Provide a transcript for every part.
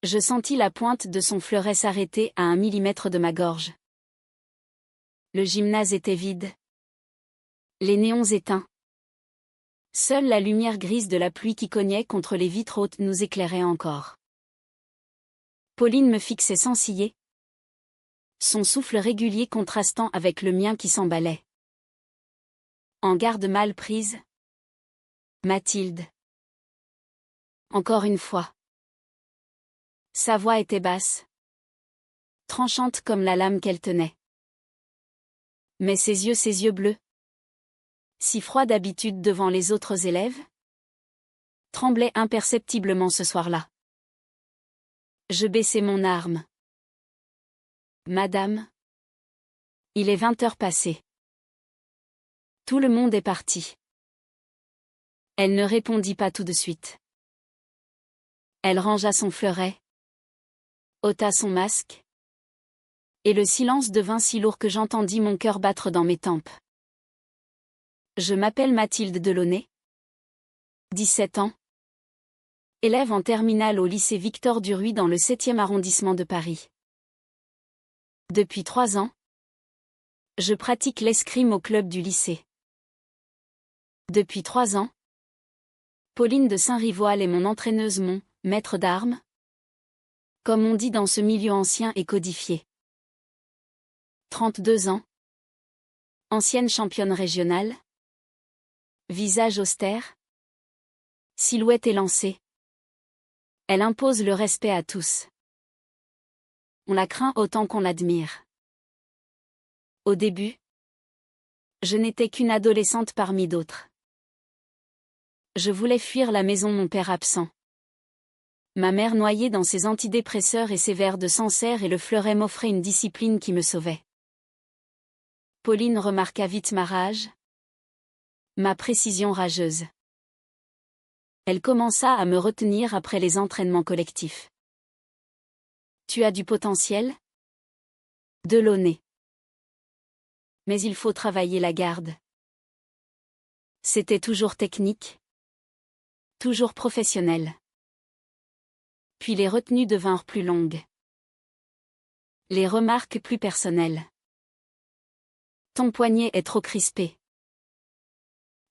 Je sentis la pointe de son fleuret s'arrêter à 1 millimètre de ma gorge. Le gymnase était vide. Les néons éteints. Seule la lumière grise de la pluie qui cognait contre les vitres hautes nous éclairait encore. Pauline me fixait sans ciller, son souffle régulier contrastant avec le mien qui s'emballait. En garde mal prise. Mathilde. Encore une fois. Sa voix était basse, tranchante comme la lame qu'elle tenait. Mais ses yeux bleus, si froids d'habitude devant les autres élèves, tremblaient imperceptiblement ce soir-là. Je baissai mon arme. Madame, il est 20 heures passées. Tout le monde est parti. Elle ne répondit pas tout de suite. Elle rangea son fleuret, ôta son masque, et le silence devint si lourd que j'entendis mon cœur battre dans mes tempes. Je m'appelle Mathilde Delaunay. 17 ans. Élève en terminale au lycée Victor Duruy dans le 7e arrondissement de Paris. Depuis 3 ans, je pratique l'escrime au club du lycée. Depuis 3 ans, Pauline de Saint-Rivoal est mon entraîneuse, mon maître d'armes, comme on dit dans ce milieu ancien et codifié. 32 ans. Ancienne championne régionale. Visage austère. Silhouette élancée. Elle impose le respect à tous. On la craint autant qu'on l'admire. Au début, je n'étais qu'une adolescente parmi d'autres. Je voulais fuir la maison, mon père absent. Ma mère noyée dans ses antidépresseurs et ses verres de Sancerre, et le fleuret m'offrait une discipline qui me sauvait. Pauline remarqua vite ma rage, ma précision rageuse. Elle commença à me retenir après les entraînements collectifs. Tu as du potentiel ? Delaunay. Mais il faut travailler la garde. C'était toujours technique, toujours professionnel. Puis les retenues devinrent plus longues. Les remarques plus personnelles. Ton poignet est trop crispé.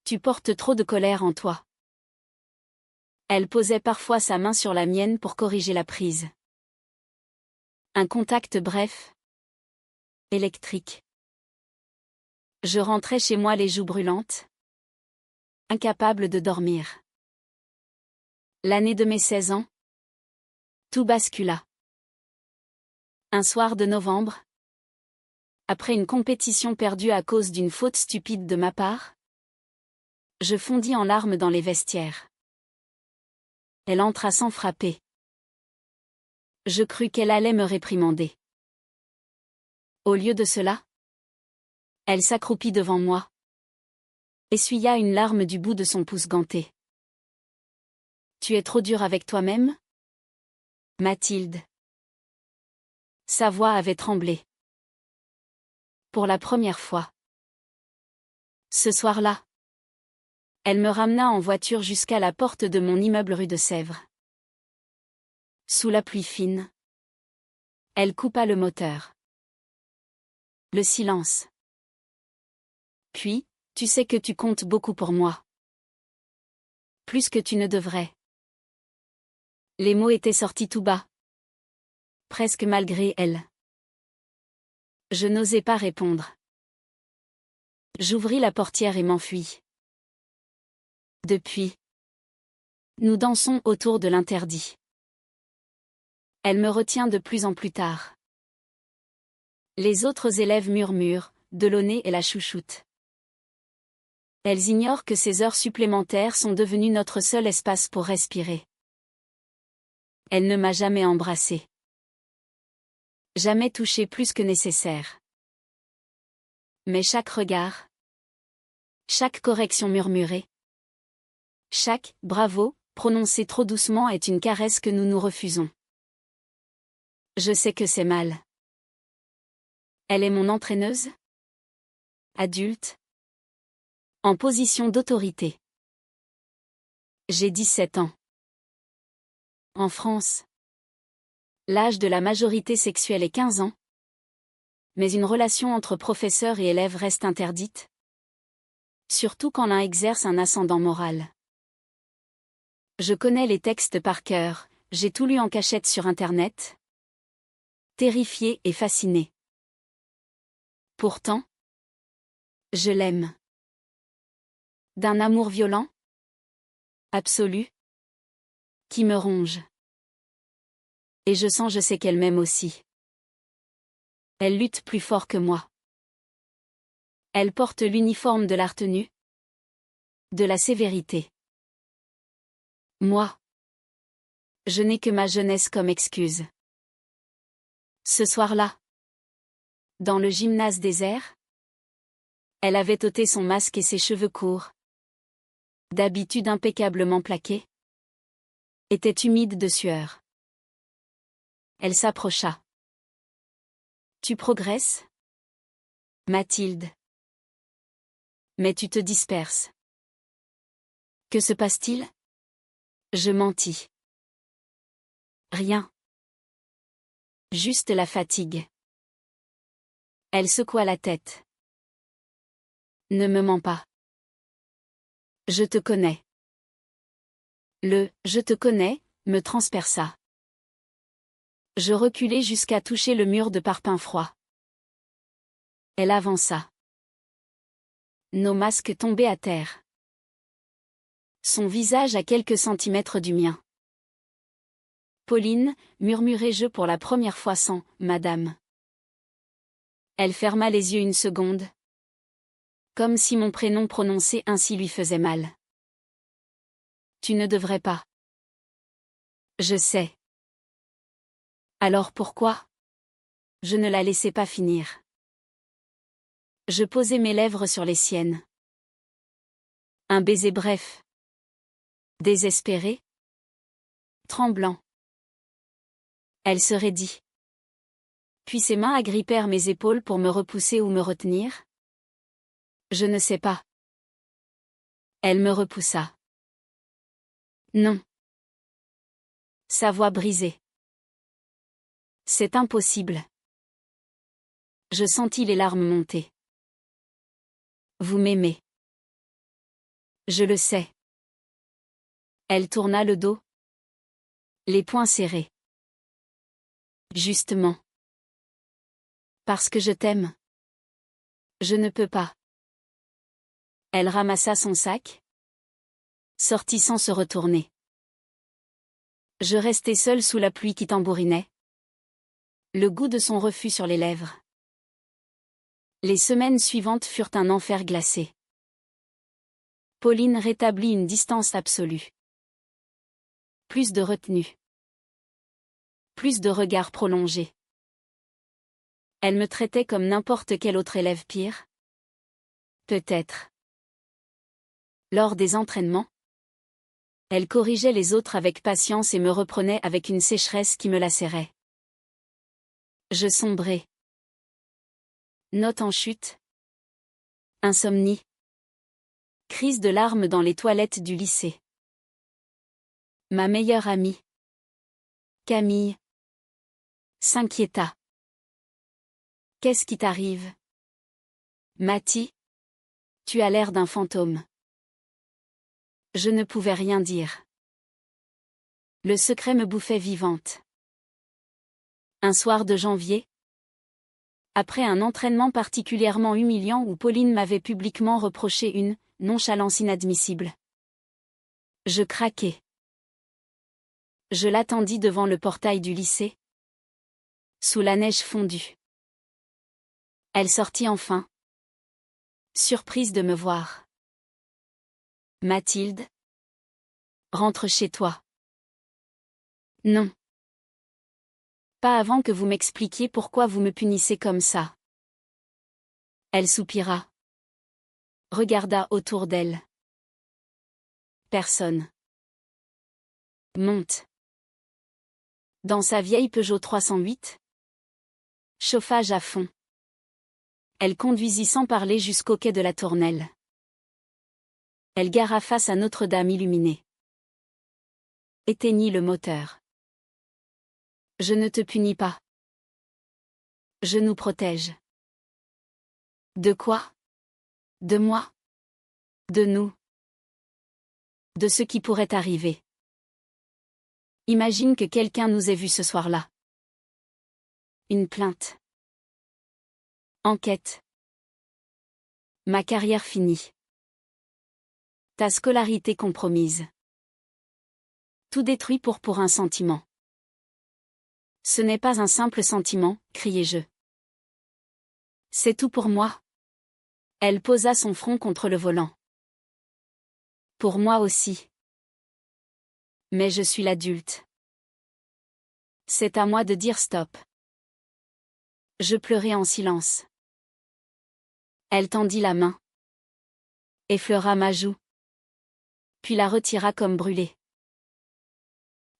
Tu portes trop de colère en toi. Elle posait parfois sa main sur la mienne pour corriger la prise. Un contact bref, électrique. Je rentrais chez moi les joues brûlantes, incapable de dormir. L'année de mes 16 ans, tout bascula. Un soir de novembre, après une compétition perdue à cause d'une faute stupide de ma part, je fondis en larmes dans les vestiaires. Elle entra sans frapper. Je crus qu'elle allait me réprimander. Au lieu de cela, elle s'accroupit devant moi, essuya une larme du bout de son pouce ganté. Tu es trop dure avec toi-même, Mathilde. Sa voix avait tremblé. Pour la première fois. Ce soir-là, elle me ramena en voiture jusqu'à la porte de mon immeuble rue de Sèvres. Sous la pluie fine, elle coupa le moteur. Le silence. Puis, tu sais que tu comptes beaucoup pour moi. Plus que tu ne devrais. Les mots étaient sortis tout bas. Presque malgré elle. Je n'osais pas répondre. J'ouvris la portière et m'enfuis. Depuis, nous dansons autour de l'interdit. Elle me retient de plus en plus tard. Les autres élèves murmurent, Delaunay est la chouchoute. Elles ignorent que ces heures supplémentaires sont devenues notre seul espace pour respirer. Elle ne m'a jamais embrassée. Jamais touché plus que nécessaire. Mais chaque regard, chaque correction murmurée, chaque « bravo » prononcé trop doucement est une caresse que nous nous refusons. Je sais que c'est mal. Elle est mon entraîneuse ? Adulte. En position d'autorité. J'ai 17 ans. En France, L'âge de la majorité sexuelle est 15 ans. Mais une relation entre professeur et élève reste interdite. Surtout quand l'un exerce un ascendant moral. Je connais les textes par cœur, j'ai tout lu en cachette sur Internet. Terrifiée et fascinée. Pourtant, je l'aime. D'un amour violent, absolu, qui me ronge. Et je sais qu'elle m'aime aussi. Elle lutte plus fort que moi. Elle porte l'uniforme de la retenue, de la sévérité. Moi, je n'ai que ma jeunesse comme excuse. Ce soir-là, dans le gymnase désert, elle avait ôté son masque et ses cheveux courts, d'habitude impeccablement plaqués, étaient humides de sueur. Elle s'approcha. Tu progresses, Mathilde. Mais tu te disperses. Que se passe-t-il? Je mentis. Rien. Juste la fatigue. Elle secoua la tête. Ne me mens pas. Je te connais. Le « je te connais » me transperça. Je reculai jusqu'à toucher le mur de parpaing froid. Elle avança. Nos masques tombaient à terre. Son visage à quelques centimètres du mien. Pauline, murmurai-je pour la première fois sans « Madame ». Elle ferma les yeux une seconde. Comme si mon prénom prononcé ainsi lui faisait mal. Tu ne devrais pas. Je sais. Alors pourquoi? Je ne la laissai pas finir. Je posai mes lèvres sur les siennes. Un baiser bref. Désespéré. Tremblant. Elle se raidit. Puis ses mains agrippèrent mes épaules pour me repousser ou me retenir. Je ne sais pas. Elle me repoussa. Non. Sa voix brisée. C'est impossible. Je sentis les larmes monter. Vous m'aimez. Je le sais. Elle tourna le dos. Les poings serrés. Justement. Parce que je t'aime. Je ne peux pas. Elle ramassa son sac. Sortit sans se retourner. Je restai seule sous la pluie qui tambourinait. Le goût de son refus sur les lèvres. Les semaines suivantes furent un enfer glacé. Pauline rétablit une distance absolue. Plus de retenue. Plus de regards prolongés. Elle me traitait comme n'importe quel autre élève pire. Peut-être. Lors des entraînements, elle corrigeait les autres avec patience et me reprenait avec une sécheresse qui me lacérait. Je sombrais. Note en chute. Insomnie. Crise de larmes dans les toilettes du lycée. Ma meilleure amie, Camille, s'inquiéta. Qu'est-ce qui t'arrive? Mathie, tu as l'air d'un fantôme. Je ne pouvais rien dire. Le secret me bouffait vivante. Un soir de janvier, après un entraînement particulièrement humiliant où Pauline m'avait publiquement reproché une nonchalance inadmissible. Je craquai. Je l'attendis devant le portail du lycée. Sous la neige fondue. Elle sortit enfin. Surprise de me voir. Mathilde. Rentre chez toi. Non. Pas avant que vous m'expliquiez pourquoi vous me punissez comme ça. Elle soupira. Regarda autour d'elle. Personne. Monte. Dans sa vieille Peugeot 308. Chauffage à fond. Elle conduisit sans parler jusqu'au quai de la Tournelle. Elle gara face à Notre-Dame illuminée. Éteignit le moteur. Je ne te punis pas. Je nous protège. De quoi? De moi? De nous? De ce qui pourrait arriver. Imagine que quelqu'un nous ait vus ce soir-là. Une plainte. Enquête. Ma carrière finie. Ta scolarité compromise. Tout détruit pour un sentiment. Ce n'est pas un simple sentiment, criai-je. C'est tout pour moi. Elle posa son front contre le volant. Pour moi aussi. Mais je suis l'adulte. C'est à moi de dire stop. Je pleurai en silence. Elle tendit la main. Effleura ma joue. Puis la retira comme brûlée.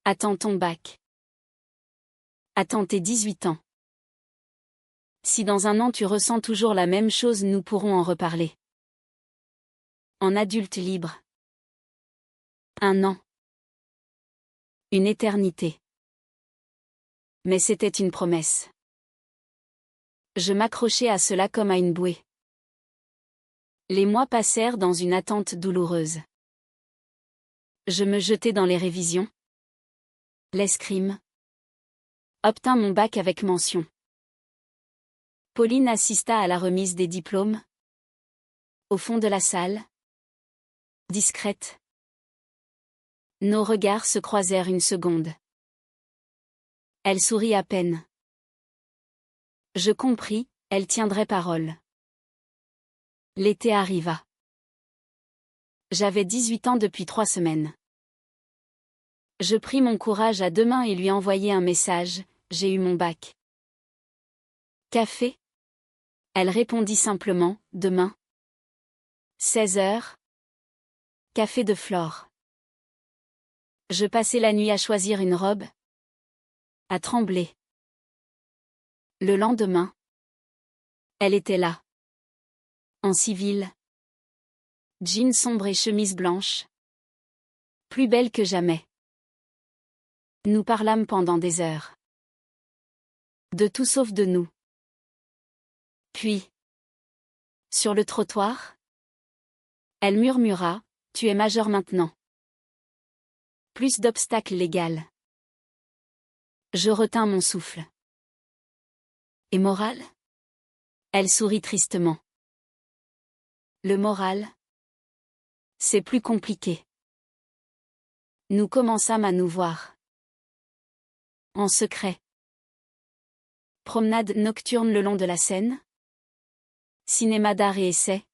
Attends ton bac. Attends tes 18 ans. Si dans un an tu ressens toujours la même chose, nous pourrons en reparler. En adulte libre. Un an. Une éternité. Mais c'était une promesse. Je m'accrochais à cela comme à une bouée. Les mois passèrent dans une attente douloureuse. Je me jetai dans les révisions. L'escrime. Obtins mon bac avec mention. Pauline assista à la remise des diplômes. Au fond de la salle. Discrète. Nos regards se croisèrent une seconde. Elle sourit à peine. Je compris, elle tiendrait parole. L'été arriva. J'avais 18 ans depuis 3 semaines. Je pris mon courage à deux mains et lui envoyai un message, j'ai eu mon bac. Café? Elle répondit simplement, demain. 16 heures. Café de Flore. Je passai la nuit à choisir une robe. À trembler. Le lendemain. Elle était là. En civil. Jean sombre et chemise blanche. Plus belle que jamais. Nous parlâmes pendant des heures. De tout sauf de nous. Puis. Sur le trottoir. Elle murmura, tu es majeur maintenant. Plus d'obstacles légaux. Je retins mon souffle. Et moral? Elle sourit tristement. Le moral? C'est plus compliqué. Nous commençâmes à nous voir. En secret. Promenade nocturne le long de la Seine. Cinéma d'art et essai.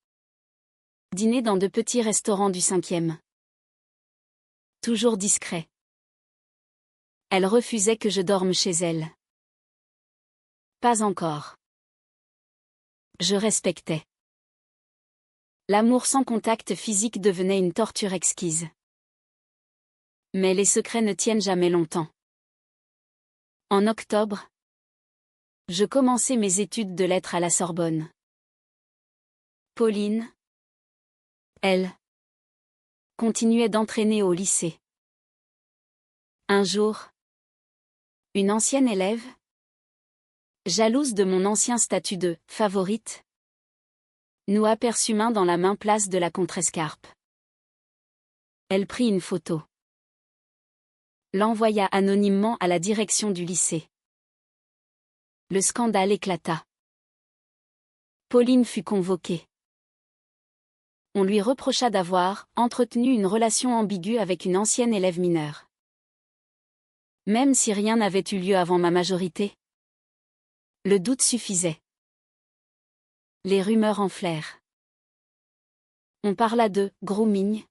Dîner dans de petits restaurants du 5e. Toujours discret. Elle refusait que je dorme chez elle. Pas encore. Je respectais. L'amour sans contact physique devenait une torture exquise. Mais les secrets ne tiennent jamais longtemps. En octobre, je commençais mes études de lettres à la Sorbonne. Pauline, elle, continuait d'entraîner au lycée. Un jour, une ancienne élève, jalouse de mon ancien statut de « favorite », nous aperçut main dans la main place de la Contrescarpe. Elle prit une photo. L'envoya anonymement à la direction du lycée. Le scandale éclata. Pauline fut convoquée. On lui reprocha d'avoir entretenu une relation ambiguë avec une ancienne élève mineure. Même si rien n'avait eu lieu avant ma majorité. Le doute suffisait. Les rumeurs enflèrent. On parla de « grooming »,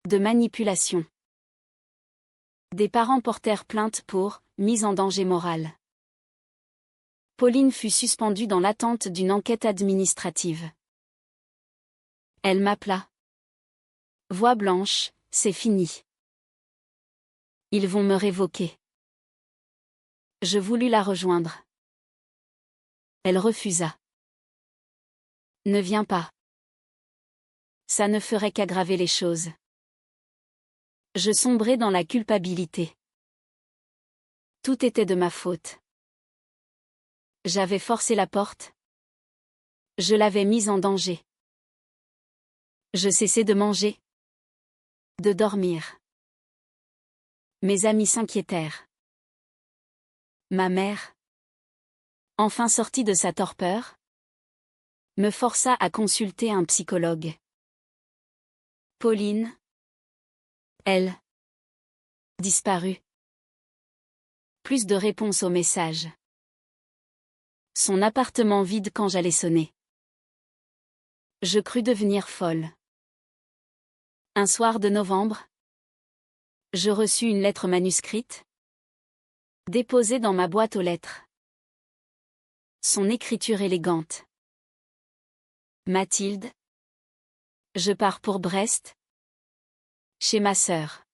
de manipulation. Des parents portèrent plainte pour « mise en danger morale ». Pauline fut suspendue dans l'attente d'une enquête administrative. Elle m'appela. Voix blanche, c'est fini. Ils vont me révoquer. Je voulus la rejoindre. Elle refusa. Ne viens pas. Ça ne ferait qu'aggraver les choses. Je sombrai dans la culpabilité. Tout était de ma faute. J'avais forcé la porte. Je l'avais mise en danger. Je cessais de manger. De dormir. Mes amis s'inquiétèrent. Ma mère, enfin sortie de sa torpeur, me força à consulter un psychologue. Pauline, elle, disparut. Plus de réponses aux messages. Son appartement vide quand j'allais sonner. Je crus devenir folle. Un soir de novembre, je reçus une lettre manuscrite, déposée dans ma boîte aux lettres. Son écriture élégante. Mathilde, je pars pour Brest, chez ma sœur.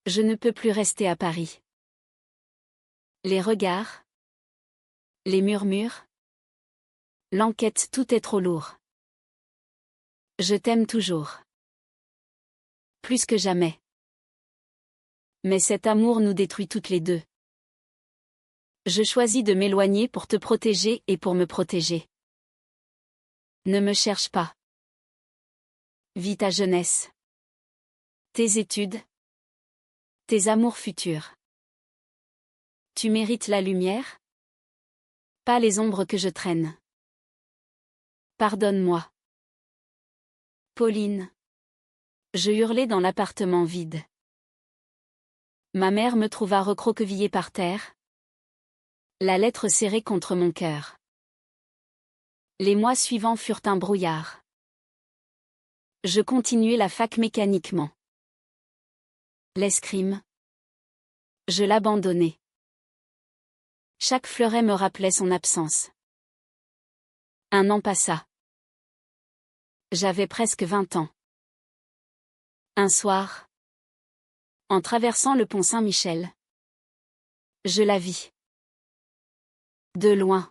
Je ne peux plus rester à Paris. Les regards, les murmures, l'enquête, tout est trop lourd. Je t'aime toujours. Plus que jamais. Mais cet amour nous détruit toutes les deux. Je choisis de m'éloigner pour te protéger et pour me protéger. Ne me cherche pas. Vis ta jeunesse. Tes études. Tes amours futurs. Tu mérites la lumière? Pas les ombres que je traîne. Pardonne-moi. Pauline. Je hurlai dans l'appartement vide. Ma mère me trouva recroquevillée par terre. La lettre serrée contre mon cœur. Les mois suivants furent un brouillard. Je continuai la fac mécaniquement. L'escrime. Je l'abandonnai. Chaque fleuret me rappelait son absence. Un an passa. J'avais presque 20 ans. Un soir, en traversant le pont Saint-Michel, je la vis. De loin.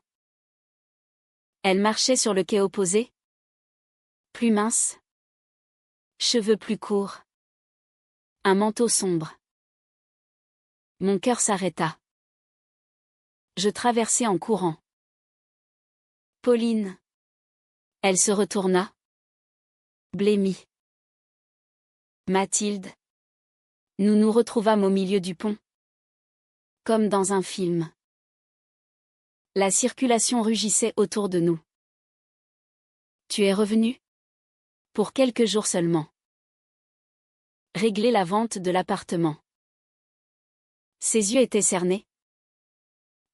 Elle marchait sur le quai opposé. Plus mince. Cheveux plus courts. Un manteau sombre. Mon cœur s'arrêta. Je traversai en courant. Pauline. Elle se retourna. Blêmie. Mathilde. Nous nous retrouvâmes au milieu du pont. Comme dans un film. La circulation rugissait autour de nous. Tu es revenu? Pour quelques jours seulement. Régler la vente de l'appartement. Ses yeux étaient cernés.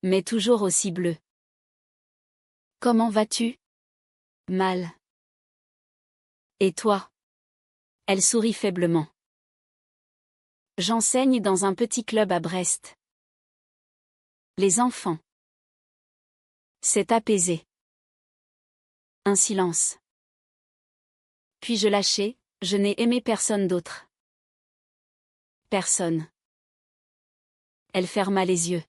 Mais toujours aussi bleus. Comment vas-tu? Mal. Et toi? Elle sourit faiblement. J'enseigne dans un petit club à Brest. Les enfants. C'est apaisé. Un silence. Puis je lâchai, je n'ai aimé personne d'autre. Personne. Elle ferma les yeux.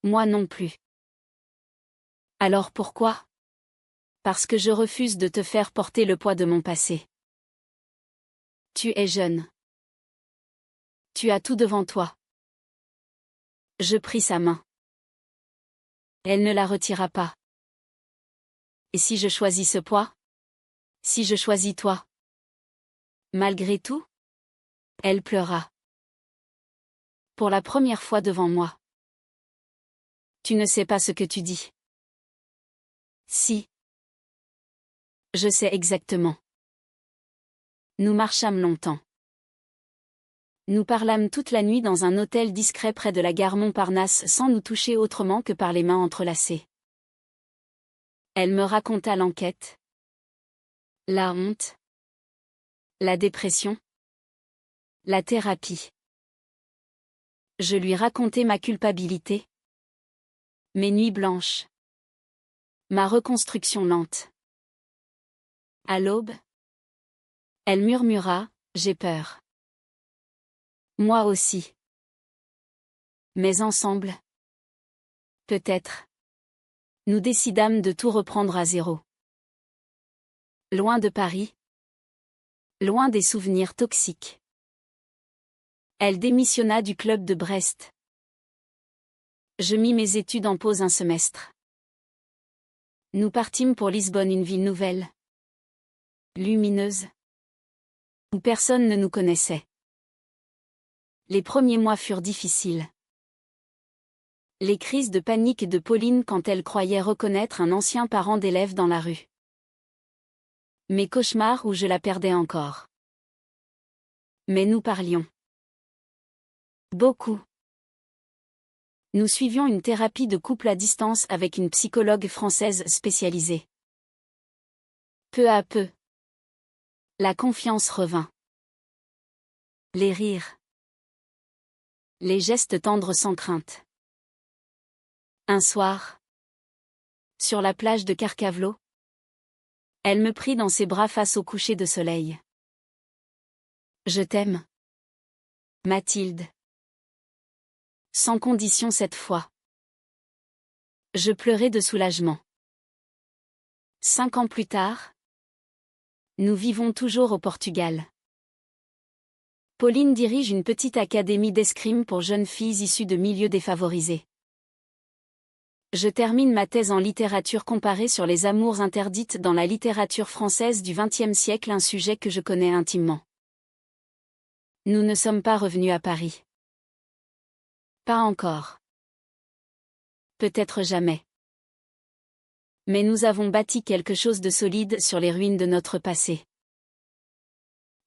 Moi non plus. Alors pourquoi? Parce que je refuse de te faire porter le poids de mon passé. Tu es jeune. Tu as tout devant toi. Je pris sa main. Elle ne la retira pas. Et si je choisis ce poids? Si je choisis toi? Malgré tout? Elle pleura. Pour la première fois devant moi. Tu ne sais pas ce que tu dis. Si. Je sais exactement. Nous marchâmes longtemps. Nous parlâmes toute la nuit dans un hôtel discret près de la gare Montparnasse sans nous toucher autrement que par les mains entrelacées. Elle me raconta l'enquête. La honte. La dépression. La thérapie. Je lui racontai ma culpabilité. Mes nuits blanches. Ma reconstruction lente. À l'aube, elle murmura, j'ai peur. Moi aussi. Mais ensemble. Peut-être. Nous décidâmes de tout reprendre à zéro. Loin de Paris. Loin des souvenirs toxiques. Elle démissionna du club de Brest. Je mis mes études en pause un semestre. Nous partîmes pour Lisbonne, une ville nouvelle, lumineuse, où personne ne nous connaissait. Les premiers mois furent difficiles. Les crises de panique de Pauline quand elle croyait reconnaître un ancien parent d'élève dans la rue. Mes cauchemars où je la perdais encore. Mais nous parlions. Beaucoup. Nous suivions une thérapie de couple à distance avec une psychologue française spécialisée. Peu à peu, la confiance revint. Les rires. Les gestes tendres sans crainte. Un soir, sur la plage de Carcavlo, elle me prit dans ses bras face au coucher de soleil. Je t'aime, Mathilde. Sans condition cette fois. Je pleurais de soulagement. 5 ans plus tard, nous vivons toujours au Portugal. Pauline dirige une petite académie d'escrime pour jeunes filles issues de milieux défavorisés. Je termine ma thèse en littérature comparée sur les amours interdites dans la littérature française du XXe siècle, un sujet que je connais intimement. Nous ne sommes pas revenus à Paris. Pas encore. Peut-être jamais. Mais nous avons bâti quelque chose de solide sur les ruines de notre passé.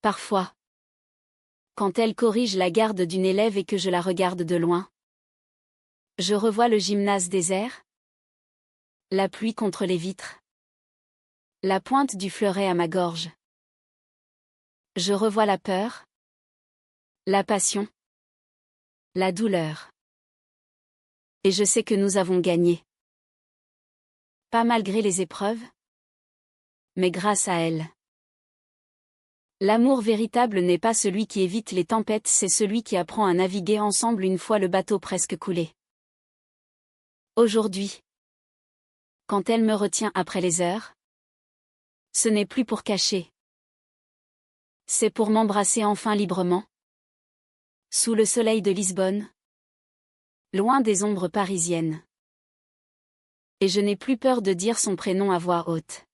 Parfois, quand elle corrige la garde d'une élève et que je la regarde de loin, je revois le gymnase désert, la pluie contre les vitres, la pointe du fleuret à ma gorge. Je revois la peur, la passion, la douleur. Et je sais que nous avons gagné. Pas malgré les épreuves, mais grâce à elles. L'amour véritable n'est pas celui qui évite les tempêtes, c'est celui qui apprend à naviguer ensemble une fois le bateau presque coulé. Aujourd'hui, quand elle me retient après les heures, ce n'est plus pour cacher. C'est pour m'embrasser enfin librement. Sous le soleil de Lisbonne, loin des ombres parisiennes. Et je n'ai plus peur de dire son prénom à voix haute.